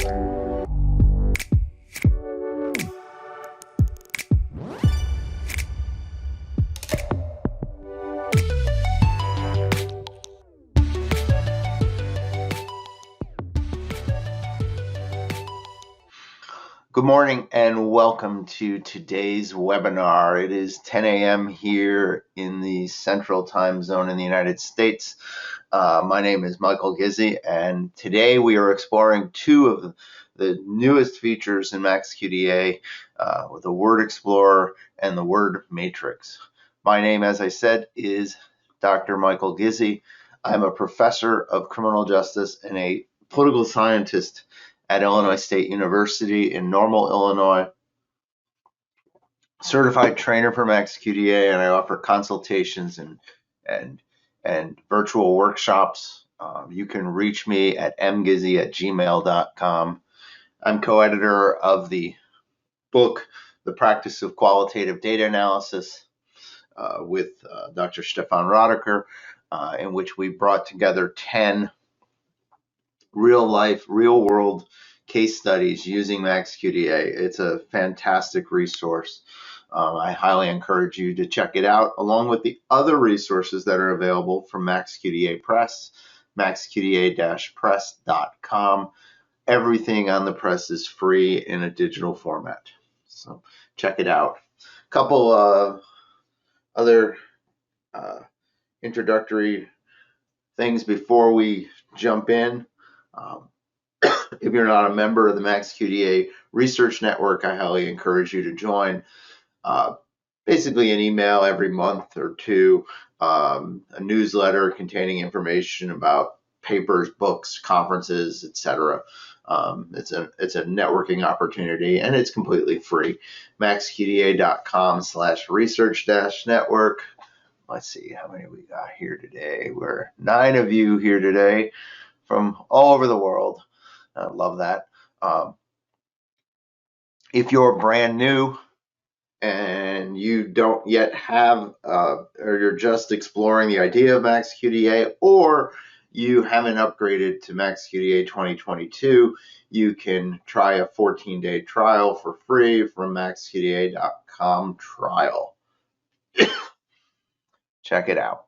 Good morning and welcome to today's webinar. It is 10 a.m. here in the Central Time Zone in the United States. My name is Michael Gizzi, and today we are exploring two of the newest features in MAXQDA with the Word Explorer and the Word Matrix. My name, as I said, is Dr. Michael Gizzi. I'm a professor of criminal justice and a political scientist at Illinois State University in Normal, Illinois, certified trainer for MAXQDA, and I offer consultations and virtual workshops. You can reach me at mgizzi@gmail.com. I'm co-editor of the book, The Practice of Qualitative Data Analysis, with Dr. Stefan Rodecker, in which we brought together 10 real-life, real-world case studies using MAXQDA. It's a fantastic resource. I highly encourage you to check it out, along with the other resources that are available from MAXQDA Press, maxqda-press.com. Everything on the press is free in a digital format, so check it out. A couple of other introductory things before we jump in. If you're not a member of the MAXQDA Research Network, I highly encourage you to join. Basically an email every month or two, a newsletter containing information about papers, books, conferences, etc. It's a networking opportunity, and it's completely free. maxqda.com/research-network. Let's see how many we got here today. We're 9 of you here today from all over the world. I love that. If you're brand new and you don't yet have, or you're just exploring the idea of MAXQDA, or you haven't upgraded to MAXQDA 2022, you can try a 14-day trial for free from maxqda.com trial. Check it out.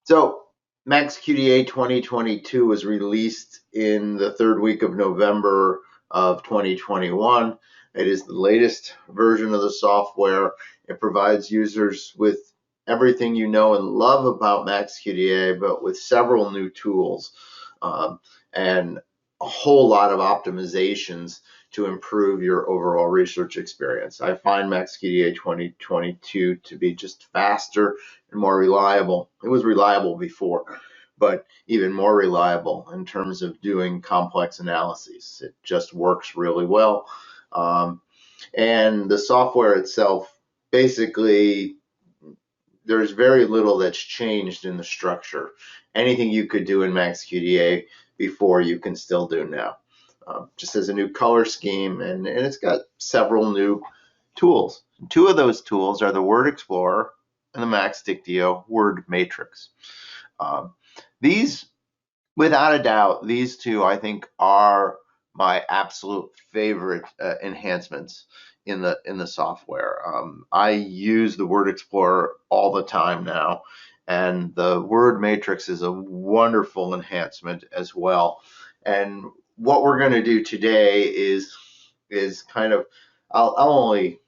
So MAXQDA 2022 was released in the third week of November of 2021. It is the latest version of the software. It provides users with everything you know and love about MAXQDA, but with several new tools and a whole lot of optimizations to improve your overall research experience. I find MAXQDA 2022 to be just faster and more reliable. It was reliable before, but even more reliable in terms of doing complex analyses. It just works really well. And the software itself, basically, there's very little that's changed in the structure. Anything you could do in MAXQDA before, you can still do now. Just as a new color scheme, and it's got several new tools. 2 of those tools are the Word Explorer and the MAXQDA Word Matrix. These, without a doubt, these 2 I think are my absolute favorite enhancements in the software. I use the Word Explorer all the time now, and the Word Matrix is a wonderful enhancement as well. And what we're going to do today is kind of, I'll only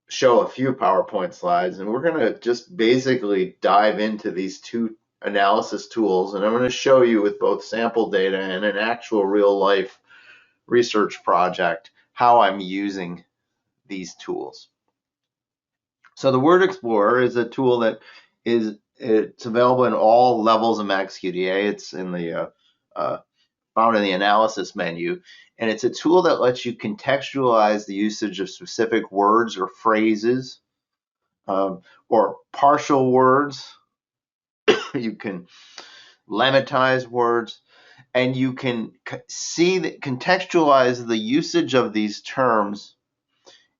show a few PowerPoint slides, and we're going to just basically dive into these 2 analysis tools, and I'm going to show you with both sample data and an actual real life research project how I'm using these tools. So the Word Explorer is a tool that it's available in all levels of MAXQDA. It's in the found in the analysis menu, and it's a tool that lets you contextualize the usage of specific words or phrases or partial words. You can lemmatize words, and you can see that contextualize the usage of these terms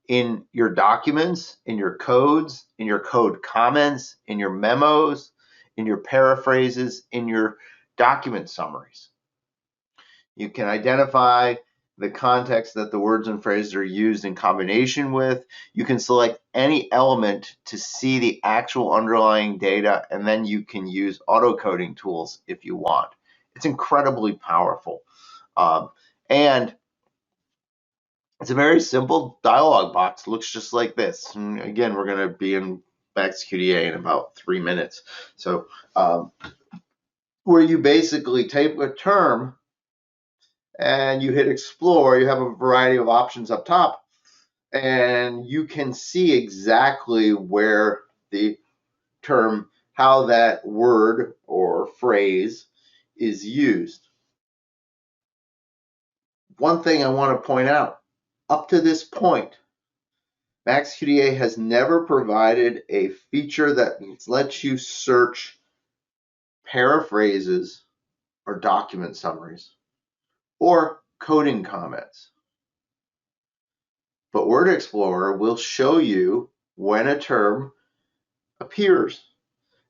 in your documents, in your codes, in your code comments, in your memos, in your paraphrases, in your document summaries. You can identify the context that the words and phrases are used in combination with. You can select any element to see the actual underlying data, and then you can use auto-coding tools if you want. It's incredibly powerful. And it's a very simple dialog box. It looks just like this. And again, we're going to be in MAXQDA in about 3 minutes. So where you basically type a term and you hit explore, you have a variety of options up top, and you can see exactly where the term, how that word or phrase is used. One thing I want to point out, up to this point, MAXQDA has never provided a feature that lets you search paraphrases or document summaries or coding comments. But Word Explorer will show you when a term appears.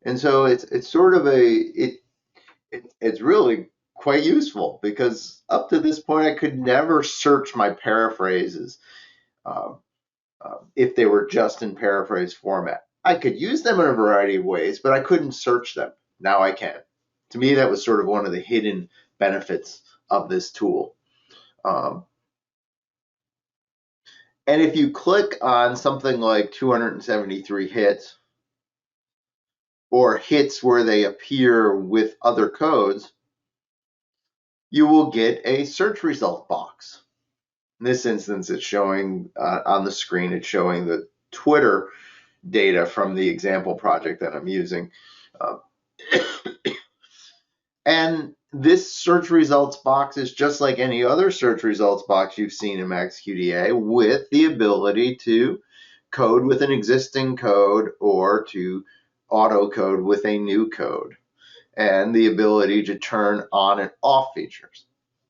And so it's sort of it's really quite useful, because up to this point I could never search my paraphrases uh, if they were just in paraphrase format. I could use them in a variety of ways, but I couldn't search them. Now I can. To me, that was sort of one of the hidden benefits of this tool. And if you click on something like 273 hits, or hits where they appear with other codes, you will get a search result box. In this instance, it's showing on the screen, it's showing the Twitter data from the example project that I'm using. And this search results box is just like any other search results box you've seen in MAXQDA, with the ability to code with an existing code or to auto code with a new code, and the ability to turn on and off features.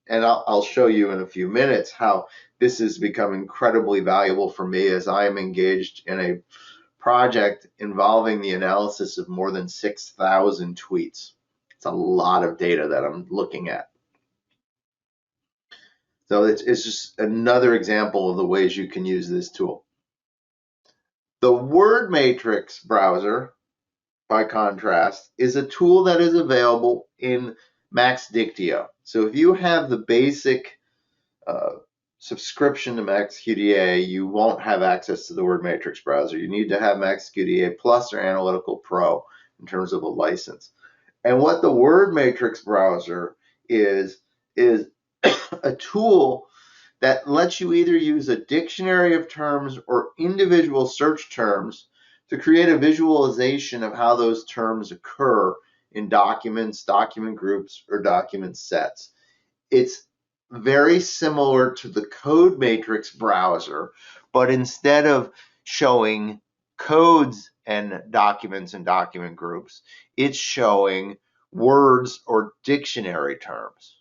And I'll show you in a few minutes how this has become incredibly valuable for me as I am engaged in a project involving the analysis of more than 6,000 tweets. It's a lot of data that I'm looking at. So it's just another example of the ways you can use this tool. The Word Matrix browser, by contrast, is a tool that is available in MAXQDA. So if you have the basic subscription to MAXQDA, you won't have access to the Word Matrix browser. You need to have MAXQDA Plus or Analytical Pro in terms of a license. And what the Word Matrix browser is a tool that lets you either use a dictionary of terms or individual search terms to create a visualization of how those terms occur in documents, document groups, or document sets. It's very similar to the Code Matrix browser, but instead of showing codes and document groups, it's showing words or dictionary terms.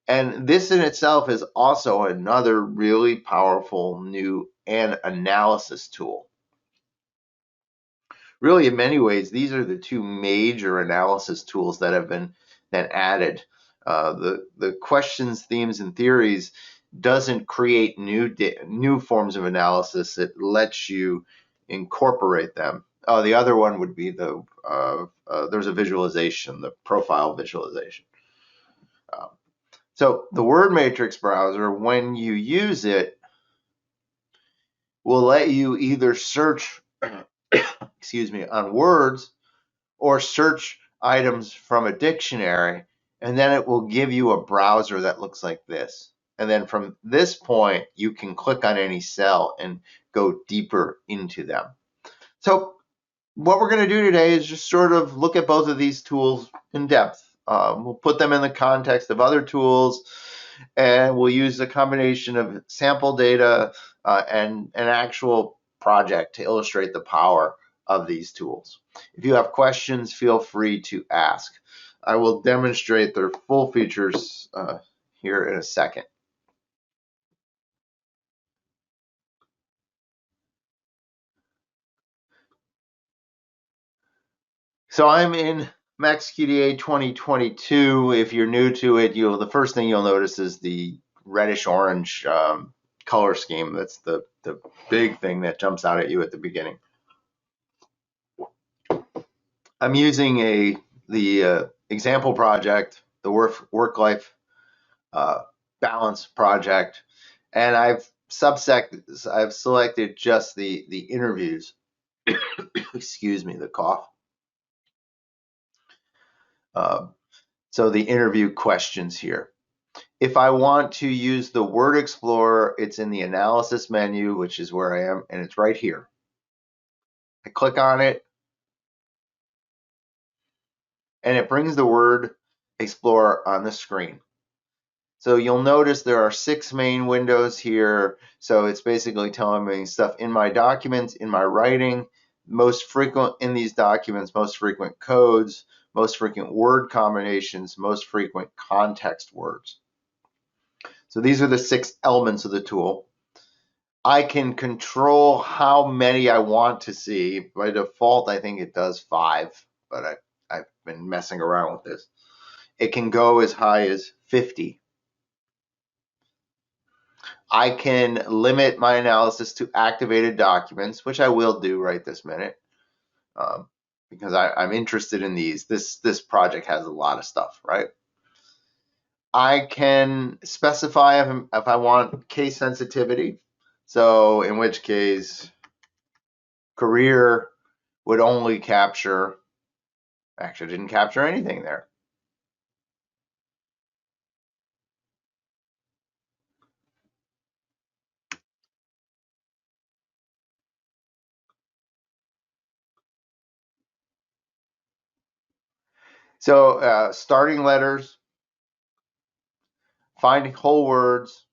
And this in itself is also another really powerful new analysis tool. Really, in many ways, these are the two major analysis tools that have been then added. The questions, themes, and theories doesn't create new forms of analysis. It lets you incorporate them. The other one would be there's a visualization, the profile visualization. So the Word Matrix browser, when you use it, will let you either search on words or search items from a dictionary, and then it will give you a browser that looks like this. And then from this point, you can click on any cell and go deeper into them. So what we're going to do today is just sort of look at both of these tools in depth. We'll put them in the context of other tools, and we'll use a combination of sample data and an actual project to illustrate the power of these tools. If you have questions, feel free to ask. I will demonstrate their full features here in a second. So I'm in MAXQDA 2022, if you're new to it, the first thing you'll notice is the reddish-orange color scheme. That's the big thing that jumps out at you at the beginning. I'm using the example project, the work-life balance project, and I've selected just the interviews. Excuse me, the cough. So the interview questions here. If I want to use the Word Explorer, it's in the Analysis menu, which is where I am, and it's right here. I click on it, and it brings the Word Explorer on the screen. So you'll notice there are 6 main windows here. So it's basically telling me stuff in my documents, in my writing, most frequent in these documents, most frequent codes, most frequent word combinations, most frequent context words. So these are the 6 elements of the tool. I can control how many I want to see. By default, I think it does 5, but I've been messing around with this. It can go as high as 50. I can limit my analysis to activated documents, which I will do right this minute, because I'm interested in these. This project has a lot of stuff, right? I can specify if I want case sensitivity. So in which case, career would only capture, actually didn't capture anything there. So starting letters, finding whole words.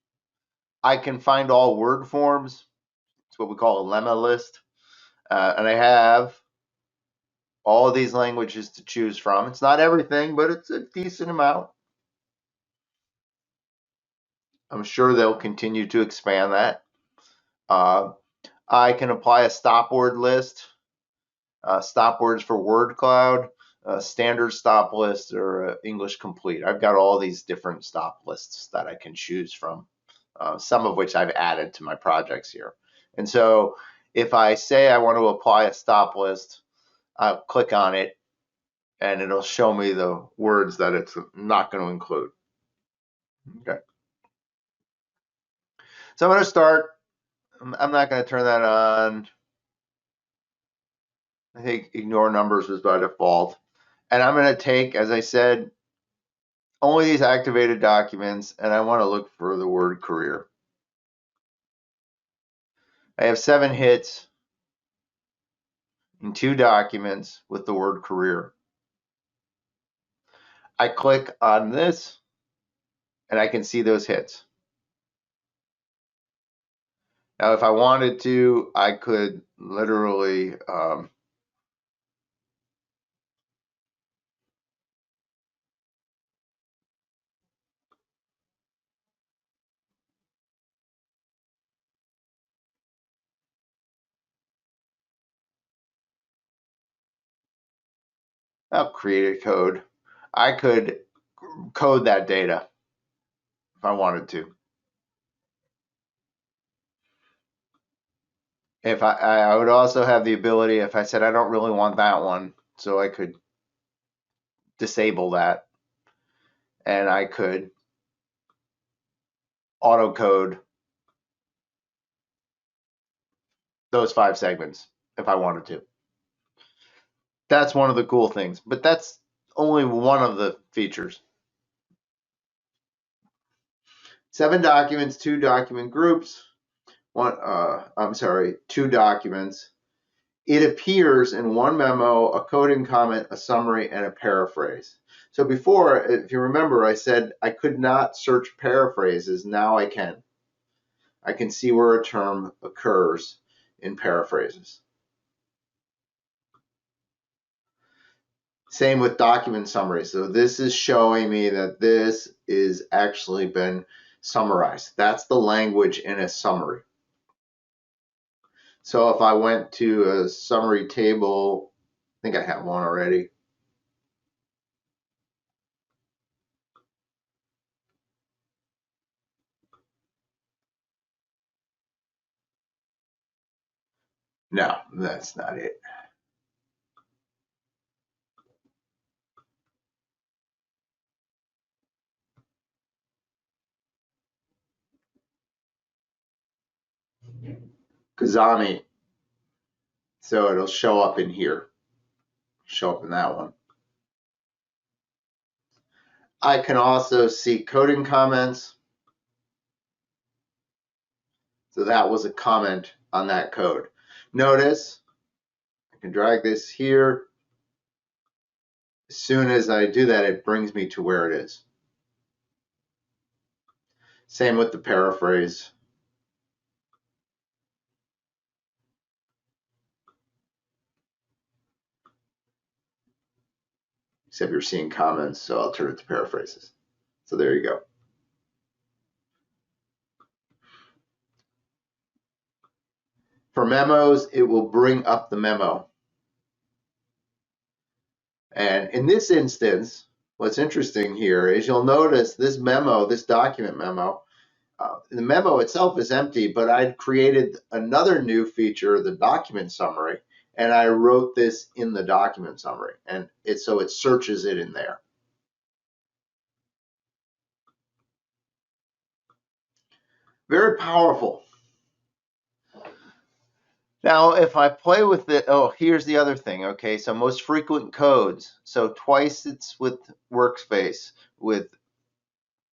I can find all word forms. It's what we call a lemma list. And I have all of these languages to choose from. It's not everything, but it's a decent amount. I'm sure they'll continue to expand that. I can apply a stop word list, stop words for word cloud, standard stop list, or English complete. I've got all these different stop lists that I can choose from, some of which I've added to my projects here. And so if I say I want to apply a stop list, I'll click on it, and it'll show me the words that it's not going to include. Okay. So I'm going to start. I'm not going to turn that on. I think ignore numbers was by default. And I'm going to take, as I said, only these activated documents, and I want to look for the word career. I have 7 hits in 2 documents with the word career. I click on this, and I can see those hits. Now, if I wanted to, I could literally I'll create a code. I could code that data if I wanted to. If I would also have the ability, if I said I don't really want that one, so I could disable that, and I could auto code those 5 segments if I wanted to. That's one of the cool things, but that's only one of the features. 7 documents, 2 document groups, 2 documents. It appears in one memo, a coding comment, a summary, and a paraphrase. So before, if you remember, I said I could not search paraphrases. Now I can. I can see where a term occurs in paraphrases. Same with document summary. So this is showing me that this is actually been summarized. That's the language in a summary. So if I went to a summary table, I think I have one already. No, that's not it. Kazami. So it'll show up in here. Show up in that one. I can also see coding comments. So that was a comment on that code. Notice I can drag this here. As soon as I do that, it brings me to where it is. Same with the paraphrase. Except you're seeing comments, so I'll turn it to paraphrases. So there you go. For memos, it will bring up the memo. And in this instance, what's interesting here is you'll notice this memo, this document memo, the memo itself is empty, but I'd created another new feature, the document summary, and I wrote this in the document summary, and so it searches it in there. Very powerful. Now, if I play with it, oh, here's the other thing. Okay, so most frequent codes. So twice it's with workspace, with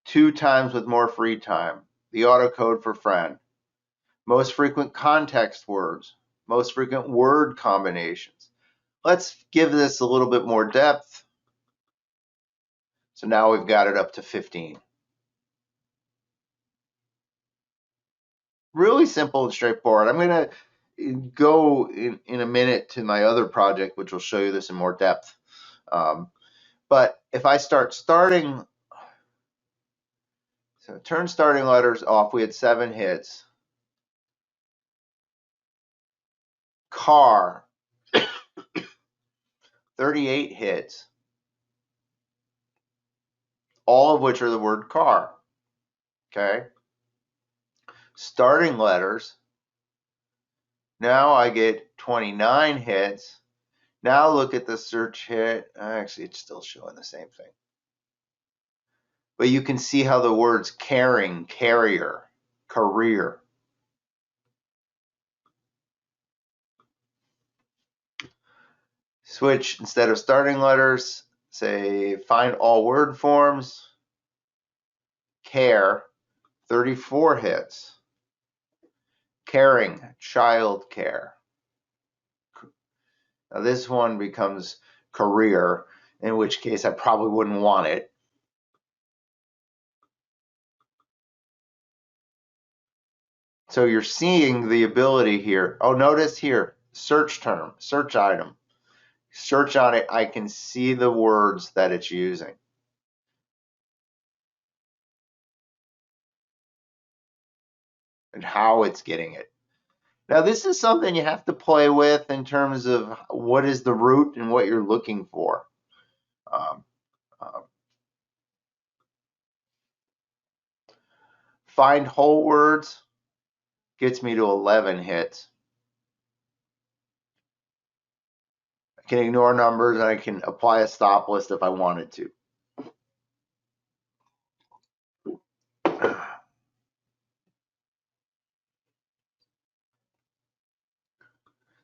2 times with more free time. The auto code for friend. Most frequent context words. Most frequent word combinations. Let's give this a little bit more depth. So now we've got it up to 15. Really simple and straightforward. I'm going to go in a minute to my other project, which will show you this in more depth. But if I starting, so turn starting letters off, we had 7 hits. Car, 38 hits, all of which are the word car. Okay. Starting letters, now I get 29 hits. Now look at the search hit. Actually, it's still showing the same thing. But you can see how the words caring, carrier, career. Switch, instead of starting letters, say find all word forms, care, 34 hits. Caring, child care. Now this one becomes career, in which case I probably wouldn't want it. So you're seeing the ability here. Oh, notice here, search term, search item. Search on it, I can see the words that it's using. And how it's getting it. Now, this is something you have to play with in terms of what is the root and what you're looking for. Um, um, find whole words gets me to 11 hits. I can ignore numbers and I can apply a stop list if I wanted to.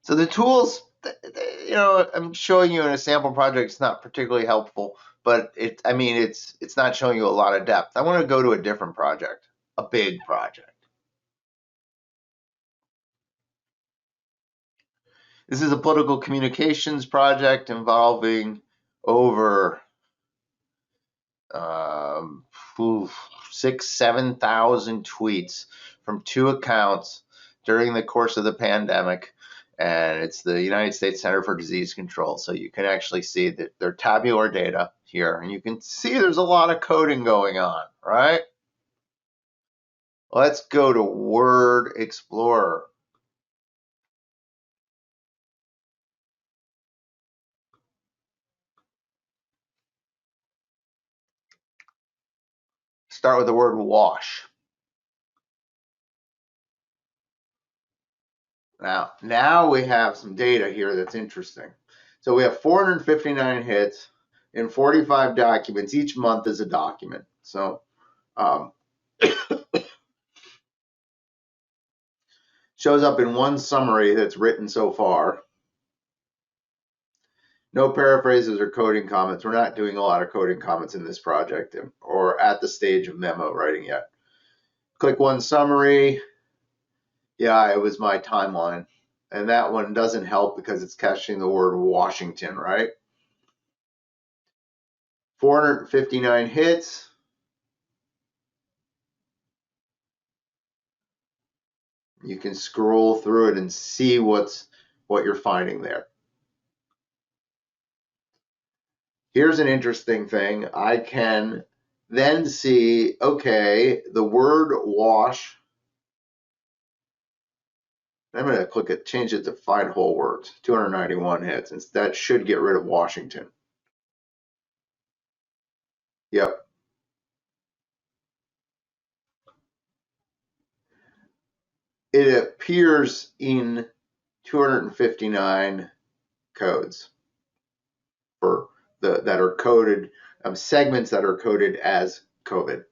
So the tools, I'm showing you in a sample project. It's not particularly helpful, but it's not showing you a lot of depth. I want to go to a different project, a big project. This is a political communications project involving over 7,000 tweets from 2 accounts during the course of the pandemic. And it's the United States Center for Disease Control. So you can actually see that they're tabular data here. And you can see there's a lot of coding going on, right? Let's go to Word Explorer. Start with the word wash. Now we have some data here that's interesting. So we have 459 hits in 45 documents. Each month is a document. So um, shows up in one summary that's written so far. No paraphrases or coding comments. We're not doing a lot of coding comments in this project or at the stage of memo writing yet. Click one summary. Yeah, it was my timeline. And that one doesn't help because it's catching the word Washington, right? 459 hits. You can scroll through it and see what you're finding there. Here's an interesting thing. I can then see, okay, the word wash. I'm going to click it, change it to find whole words, 291 hits. And that should get rid of Washington. Yep. It appears in 259 codes for that are coded, segments that are coded as COVID.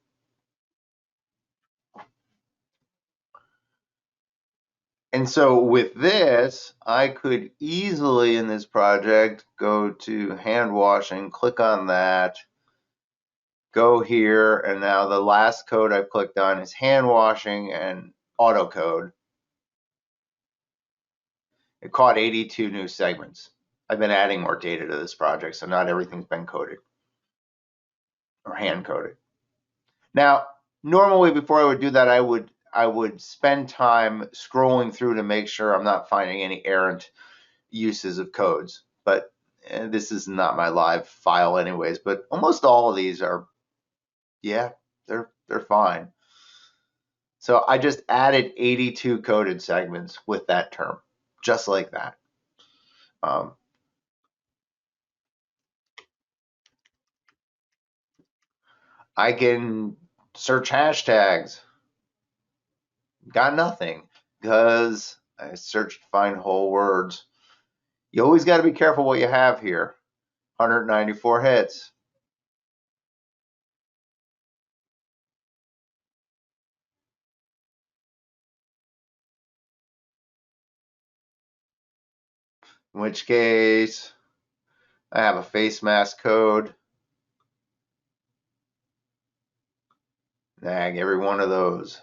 And so with this, I could easily in this project go to hand washing, click on that, go here, and now the last code I've clicked on is hand washing and auto code. It caught 82 new segments. I've been adding more data to this project, so not everything's been coded or hand coded. Now, normally before I would do that, I would spend time scrolling through to make sure I'm not finding any errant uses of codes. But this is not my live file anyways, but almost all of these are, yeah, they're fine. So I just added 82 coded segments with that term, just like that. I can search hashtags. Got nothing because I searched find whole words. You always got to be careful what you have here. 194 hits. In which case, I have a face mask code. Nag every one of those.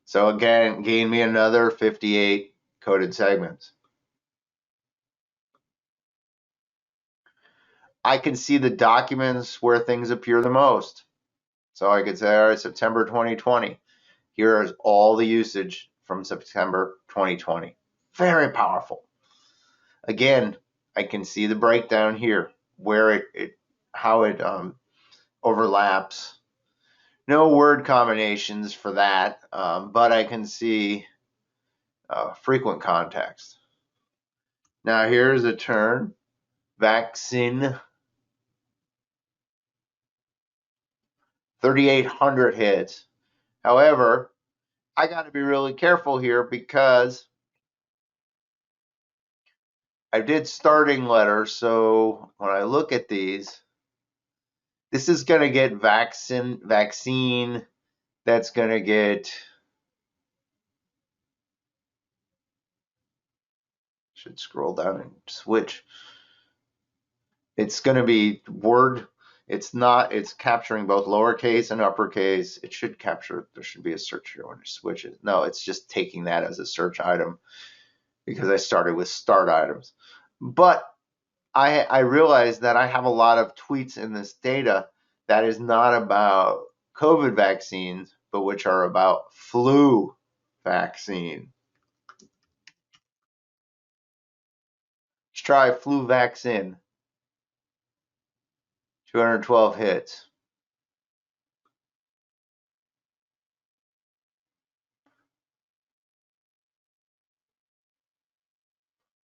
So again, gain me another 58 coded segments. I can see the documents where things appear the most. So I could say, all right, September 2020. Here is all the usage from September 2020. Very powerful. Again, I can see the breakdown here, where how it overlaps. No word combinations for that, but I can see frequent context. Now here's a term, vaccine, 3,800 hits. However, I got to be really careful here because I did starting letters. So when I look at these, this is going to get vaccine. That's going to get, should scroll down and switch. It's going to be word. It's capturing both lowercase and uppercase. It should capture, there should be a search here when you switch it. No, it's just taking that as a search item because I started with start items. But I realized that I have a lot of tweets in this data that is not about COVID vaccines, but which are about flu vaccine. Let's try flu vaccine. 212 hits.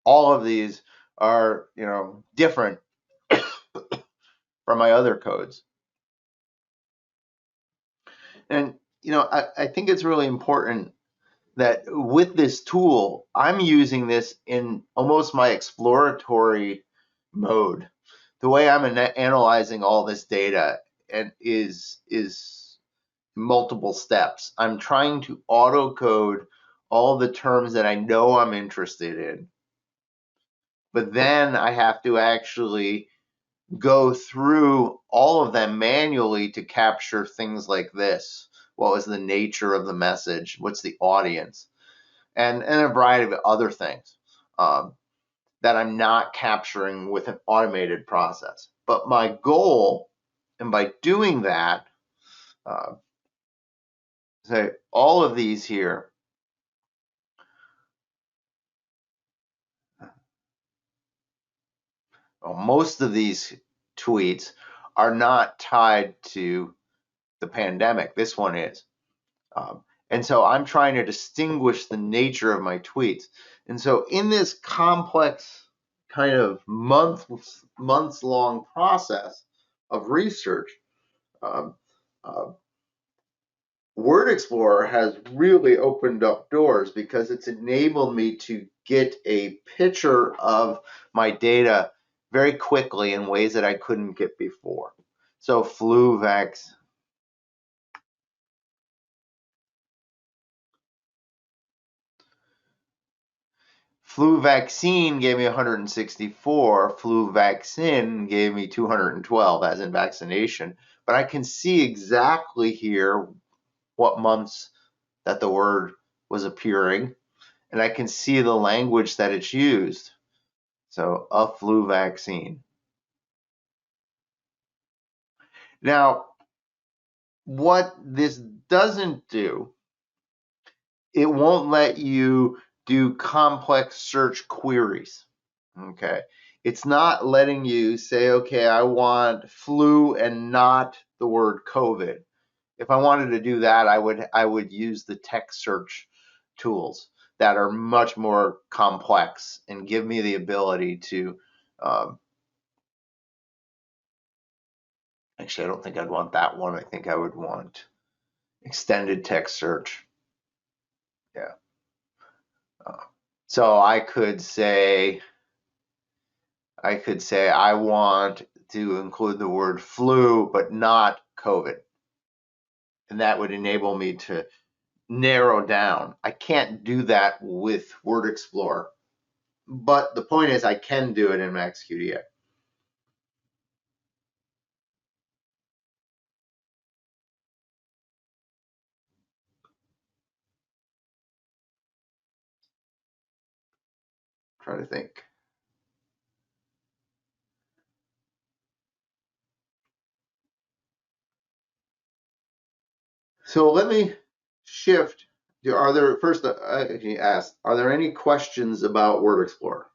All of these are, different from my other codes. And, I think it's really important that with this tool, I'm using this in almost my exploratory mode. The way I'm analyzing all this data and is multiple steps. I'm trying to auto code all the terms that I know I'm interested in, but then I have to actually go through all of them manually to capture things like this. What was the nature of the message? What's the audience? And a variety of other things that I'm not capturing with an automated process. But my goal, and by doing that, say all of these here, most of these tweets are not tied to the pandemic. This one is. And so I'm trying to distinguish the nature of my tweets. And so in this complex kind of months long process of research, um, uh, Word Explorer has really opened up doors because it's enabled me to get a picture of my data very quickly in ways that I couldn't get before. So flu vaccine gave me 164, flu vaccine gave me 212 as in vaccination, but I can see exactly here what months that the word was appearing, and I can see the language that it's used. So a flu vaccine. Now, what this doesn't do, it won't let you do complex search queries. Okay. It's not letting you say, okay, I want flu and not the word COVID. If I wanted to do that, I would use the text search tools that are much more complex and give me the ability to actually, I don't think I'd want that one. I think I would want extended text search. Yeah. Uh, so I could say I want to include the word flu, but not COVID. And that would enable me to narrow down. I can't do that with Word Explorer, but the point is I can do it in MAXQDA. Try to think. So let me shift. Are there first? You asked, are there any questions about Word Explorer?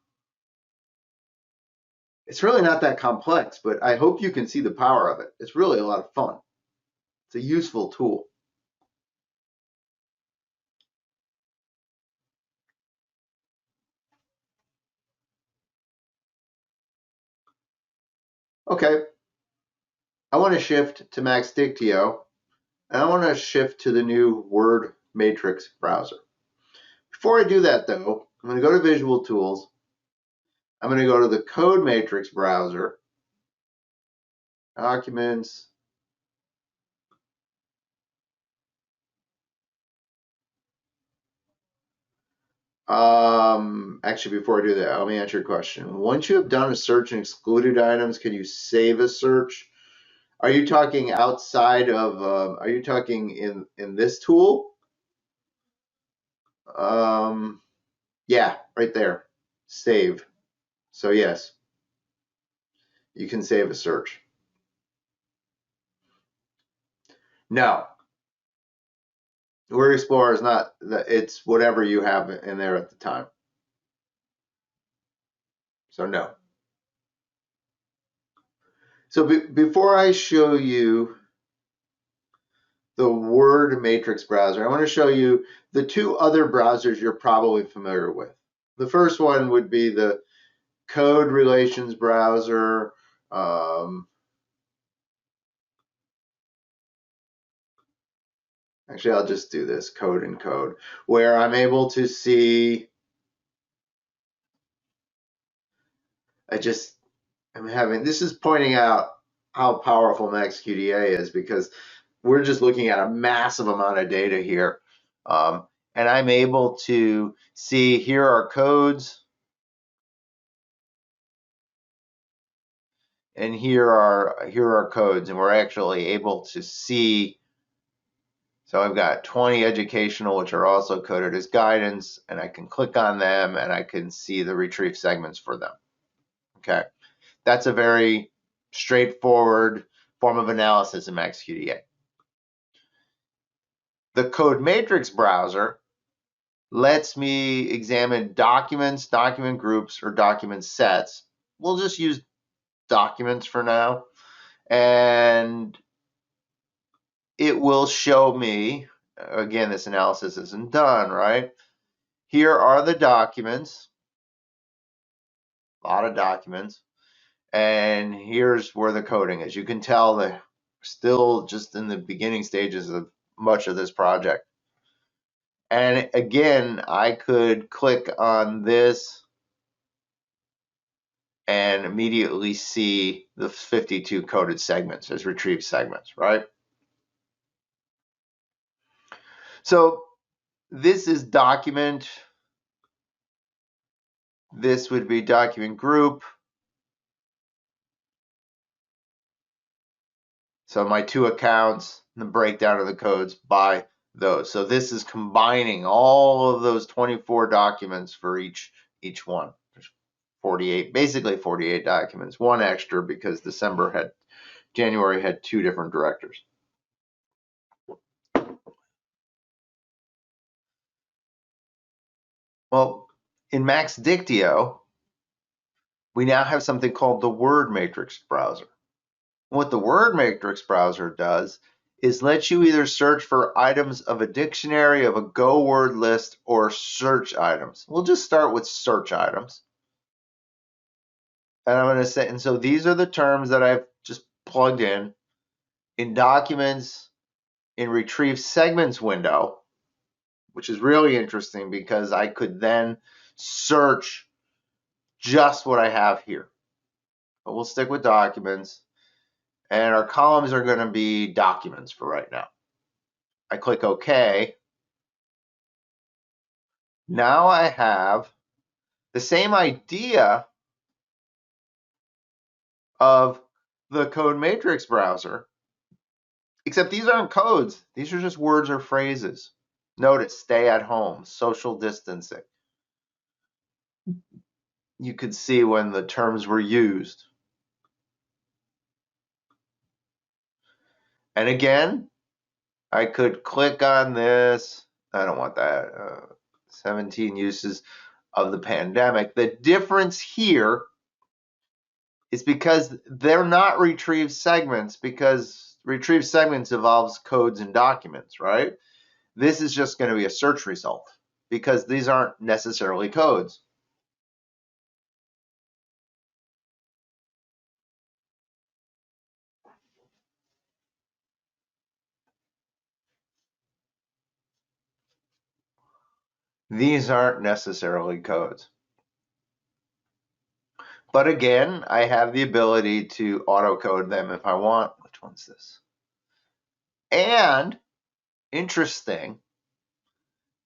It's really not that complex, but I hope you can see the power of it. It's really a lot of fun. It's a useful tool. Okay, I want to shift to MaxDictio, and I want to shift to the new Word Matrix browser. Before I do that, though, I'm going to go to Visual Tools. I'm going to go to the Code Matrix browser, Documents. Actually, before I do that, let me answer your question. Once you have done a search and excluded items, can you save a search? Are you talking outside of? Are you talking in this tool? Yeah, right there. Save. So yes, you can save a search. No, Word Explorer is not. It's whatever you have in there at the time. So no. So before I show you the Word Matrix browser, I want to show you the two other browsers you're probably familiar with. The first one would be the Code Relations browser. Actually, I'll just do this code and code, where I'm able to see, this is pointing out how powerful MAXQDA is, because we're just looking at a massive amount of data here. And I'm able to see, here are codes, and here are codes, and we're actually able to see. So I've got 20 educational, which are also coded as guidance, and I can click on them and I can see the retrieve segments for them. Okay, that's a very straightforward form of analysis in MAXQDA. The code matrix browser lets me examine documents, document groups, or document sets. We'll just use documents for now. And it will show me, again, this analysis isn't done, right? Here are the documents, a lot of documents, and here's where the coding is. You can tell they're still just in the beginning stages of much of this project. And again, I could click on this and immediately see the 52 coded segments as retrieved segments, right? So this is document. This would be document group. So my two accounts, the breakdown of the codes by those. So this is combining all of those 24 documents for each one. There's 48, basically 48 documents, one extra because January had two different directors. Well, in MAXDictio, we now have something called the word matrix browser. What the word matrix browser does is let you either search for items of a dictionary, of a Go word list, or search items. We'll just start with search items. And I'm going to say, and so these are the terms that I've just plugged in documents, in retrieve segments window, which is really interesting because I could then search just what I have here. But we'll stick with documents, and our columns are going to be documents for right now. I click OK. Now I have the same idea of the code matrix browser, except these aren't codes. These are just words or phrases. Notice, stay at home, social distancing. You could see when the terms were used. And again, I could click on this. I don't want that. 17 uses of the pandemic. The difference here is because they're not retrieved segments, because retrieved segments involves codes and documents, right? This is just going to be a search result because these aren't necessarily codes. These aren't necessarily codes. But again, I have the ability to auto code them if I want. Which one's this? And interesting,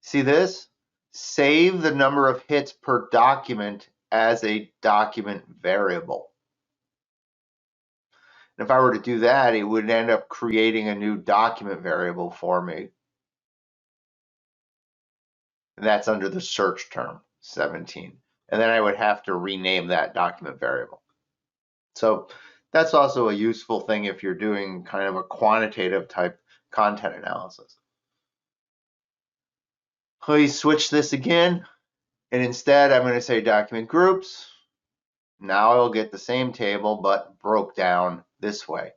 see this? Save the number of hits per document as a document variable. And if I were to do that, it would end up creating a new document variable for me. And that's under the search term, 17. And then I would have to rename that document variable. So that's also a useful thing if you're doing kind of a quantitative type content analysis. Please switch this again. And instead, I'm going to say document groups. Now I'll get the same table, but broke down this way.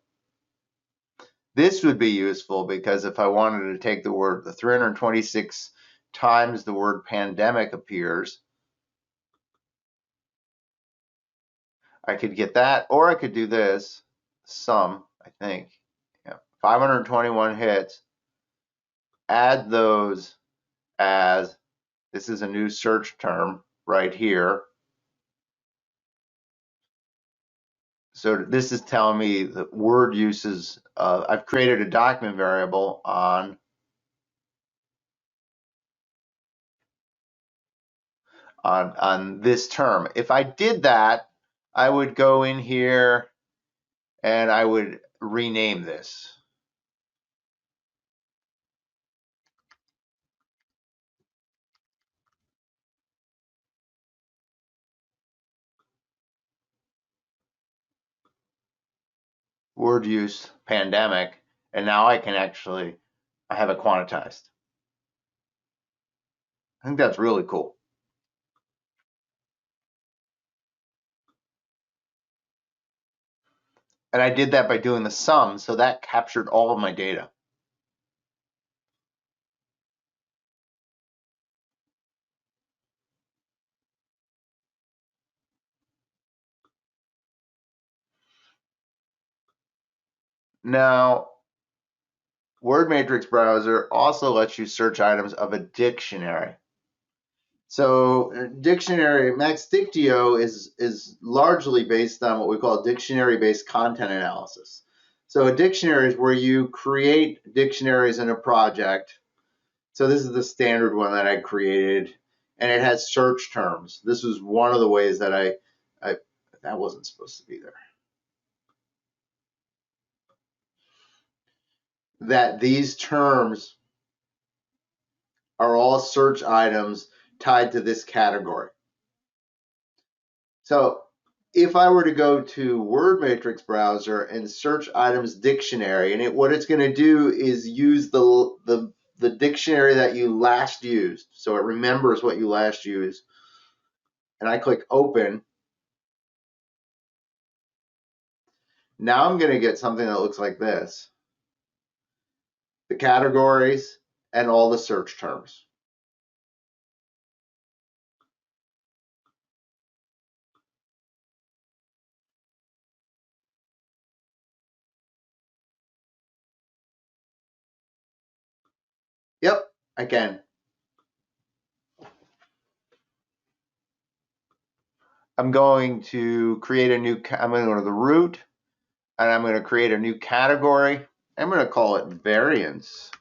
This would be useful because if I wanted to take the 326 times the word pandemic appears, I could get that, or I could do this, sum, I think. Yeah, 521 hits. add those as, this is a new search term right here. So this is telling me that word uses, I've created a document variable on this term. If I did that, I would go in here and I would rename this. Word use pandemic, and now I can actually, I have it quantized. I think that's really cool. And I did that by doing the sum, so that captured all of my data. Now, Word Matrix Browser also lets you search items of a dictionary. So dictionary, MAXQDA is largely based on what we call dictionary-based content analysis. So a dictionary is where you create dictionaries in a project. So this is the standard one that I created, and it has search terms. This was one of the ways that I that wasn't supposed to be there. That these terms are all search items tied to this category. So if I were to go to Word Matrix Browser and search items dictionary, and what it's going to do is use the dictionary that you last used. So it remembers what you last used. And I click open. Now I'm going to get something that looks like this. The categories and all the search terms. Yep, I can. I'm going to create a new, I'm going to go to the root, and I'm going to create a new category. I'm going to call it variance.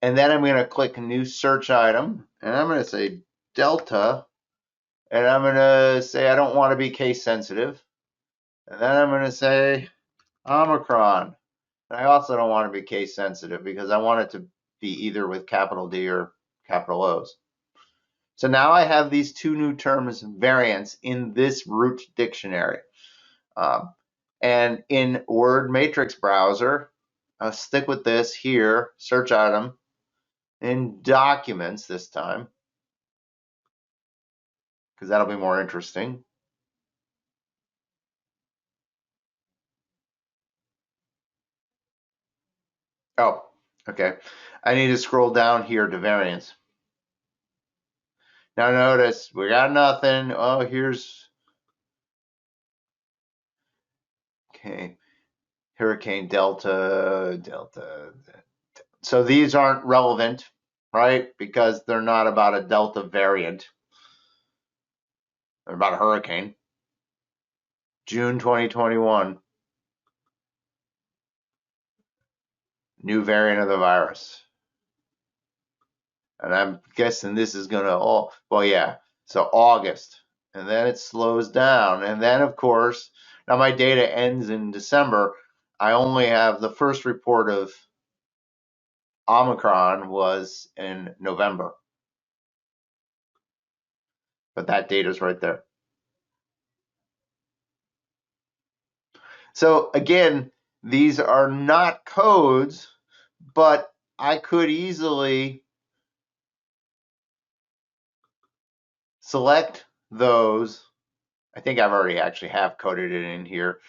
And then I'm going to click new search item, and I'm going to say Delta, and I'm going to say I don't want to be case sensitive. And then I'm going to say Omicron. And I also don't want to be case sensitive because I want it to be either with capital D or capital O's. So now I have these two new terms, variance, in this root dictionary. And in Word Matrix Browser, I'll stick with this here, search item, in documents this time, because that'll be more interesting. Oh, okay. I need to scroll down here to variance. Now notice we got nothing. Oh, here's, okay, Hurricane Delta. So these aren't relevant, right? Because they're not about a Delta variant. They're about a hurricane. June 2021. New variant of the virus. And I'm guessing this is going to, oh, well, yeah. So August. And then it slows down. And then, of course, now my data ends in December. I only have the first report of Omicron was in November. But that data is right there. So again, these are not codes, but I could easily select those. I think I've already actually have coded it in here.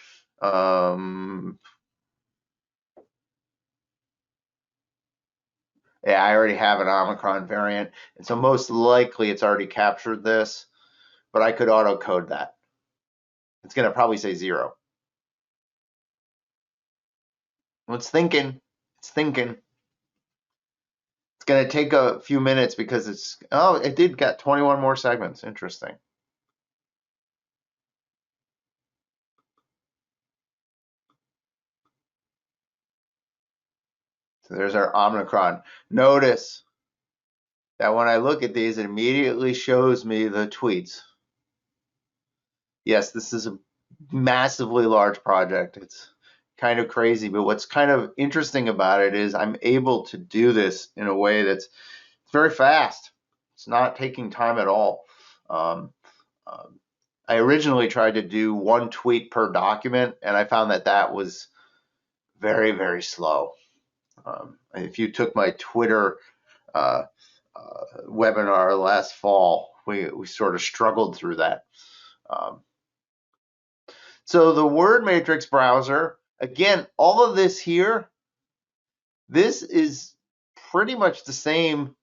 Yeah, I already have an Omicron variant, and so most likely it's already captured this, but I could auto code that. It's going to probably say 0. Well, it's thinking. It's thinking. going to take a few minutes because it did get 21 more segments. Interesting. So there's our Omicron. Notice that when I look at these, it immediately shows me the tweets. Yes, this is a massively large project. It's kind of crazy, but what's kind of interesting about it is I'm able to do this in a way that's very fast. It's not taking time at all. I originally tried to do one tweet per document, and I found that that was very, very slow. If you took my Twitter webinar last fall, we sort of struggled through that. So the word matrix browser, again, all of this here, this is pretty much the same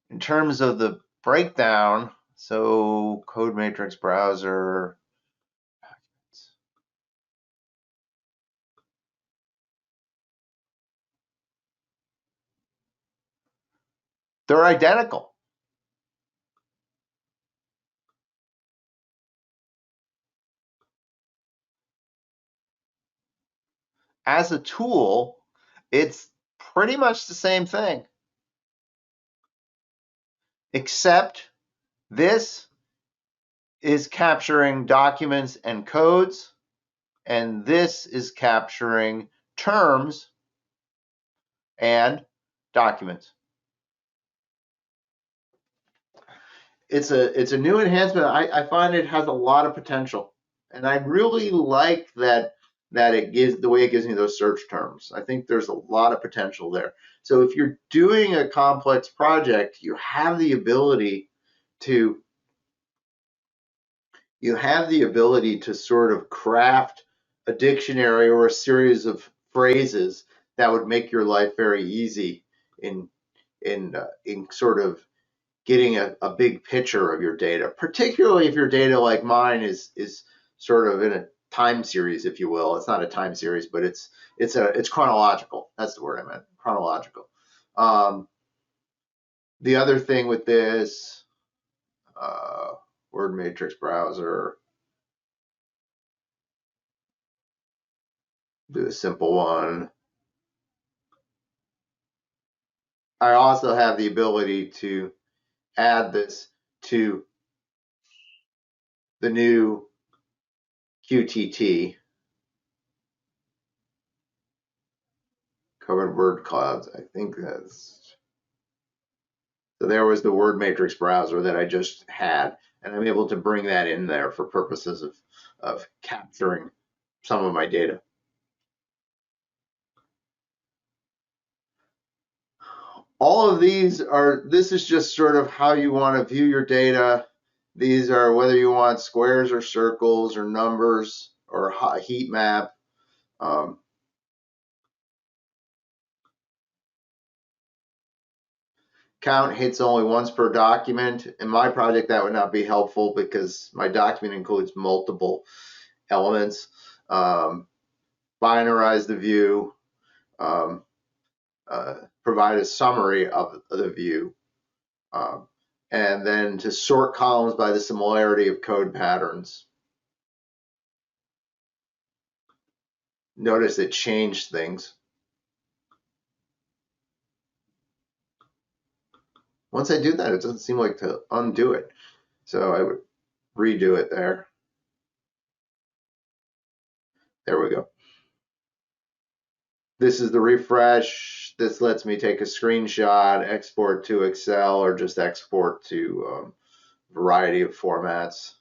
in terms of the breakdown. So code matrix browser, they're identical. As a tool, it's pretty much the same thing, except this is capturing documents and codes, and this is capturing terms and documents. It's a new enhancement. I find it has a lot of potential, and I really like that it gives the way it gives me those search terms. I think there's a lot of potential there. So if you're doing a complex project, you have the ability to sort of craft a dictionary or a series of phrases that would make your life very easy in sort of getting a big picture of your data, particularly if your data, like mine, is sort of in a time series, if you will. It's not a time series, but it's chronological. That's the word I meant, chronological. The other thing with this word matrix browser, do a simple one. I also have the ability to add this to the new QTT, covered word clouds. I think that's, so there was the word matrix browser that I just had, and I'm able to bring that in there for purposes of capturing some of my data. All of these are, this is just sort of how you want to view your data. These are whether you want squares or circles or numbers or a heat map. Count hits only once per document. In my project, that would not be helpful because my document includes multiple elements. Binarize the view. Provide a summary of the view, and then to sort columns by the similarity of code patterns. Notice it changed things. Once I do that, it doesn't seem like to undo it. So I would redo it there. There we go. This is the refresh. This lets me take a screenshot, export to Excel, or just export to a variety of formats.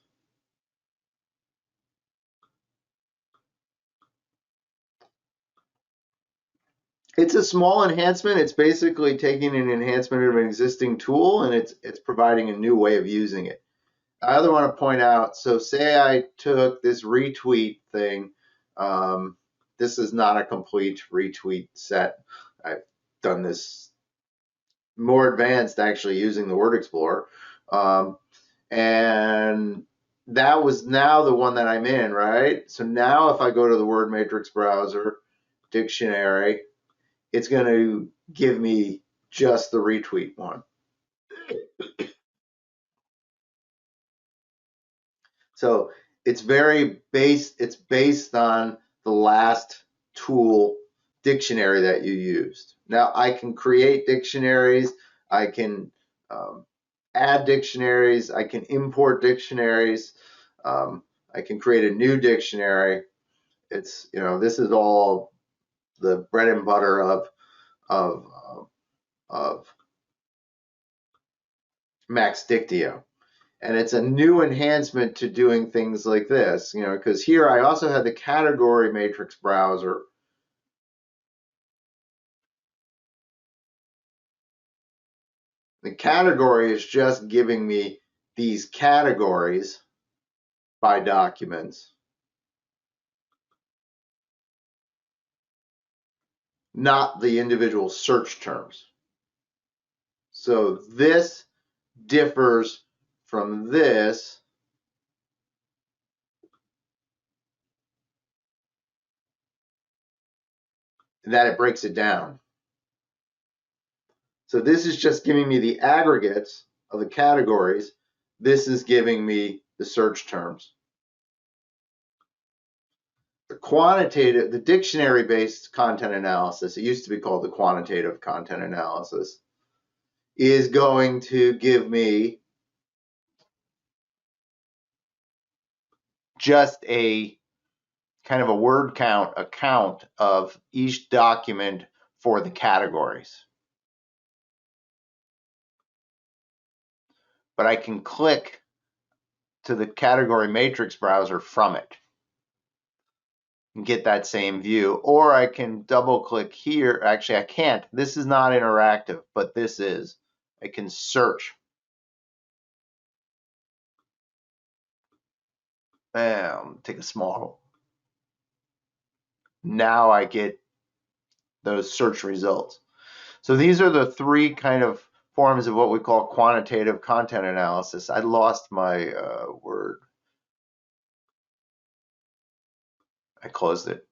It's a small enhancement. It's basically taking an enhancement of an existing tool, and it's providing a new way of using it. I also want to point out, so say I took this retweet thing. This is not a complete retweet set. I've done this more advanced, actually, using the Word Explorer. And that was now the one that I'm in, right? So now if I go to the word matrix browser, dictionary, it's going to give me just the retweet one. So it's based on the last tool dictionary that you used. Now I can create dictionaries, I can add dictionaries, I can import dictionaries, I can create a new dictionary. It's, this is all the bread and butter of of MAXQDA. And it's a new enhancement to doing things like this, because here I also had the category matrix browser. The category is just giving me these categories by documents, not the individual search terms. So this differs from this in that it breaks it down. So this is just giving me the aggregates of the categories. This is giving me the search terms. The dictionary-based content analysis, it used to be called the quantitative content analysis, is going to give me just a kind of a word count account of each document for the categories. But I can click to the category matrix browser from it and get that same view, or I can double click here. Actually, I can't. This is not interactive, but this is. I can search. Take a small. Now I get those search results. So these are the three kind of forms of what we call quantitative content analysis. I lost my word. I closed it.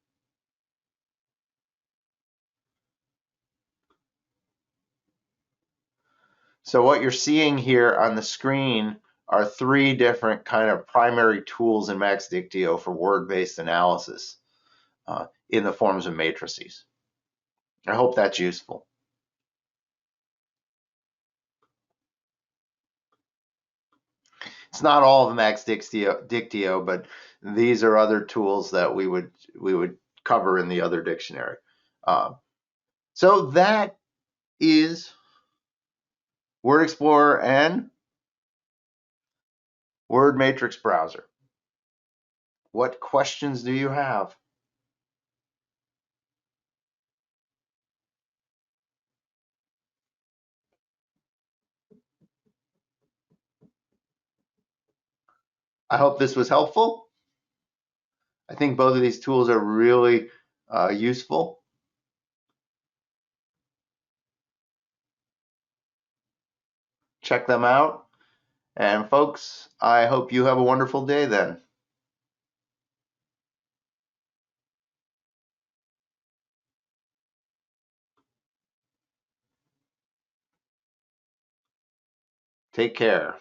So what you're seeing here on the screen are three different kind of primary tools in MAXQDA for word-based analysis in the forms of matrices. I hope that's useful. It's not all of MAXQDA, but these are other tools that we would cover in the other dictionary. So that is Word Explorer and Word Matrix Browser. What questions do you have? I hope this was helpful. I think both of these tools are really useful. Check them out. And folks, I hope you have a wonderful day then. Take care.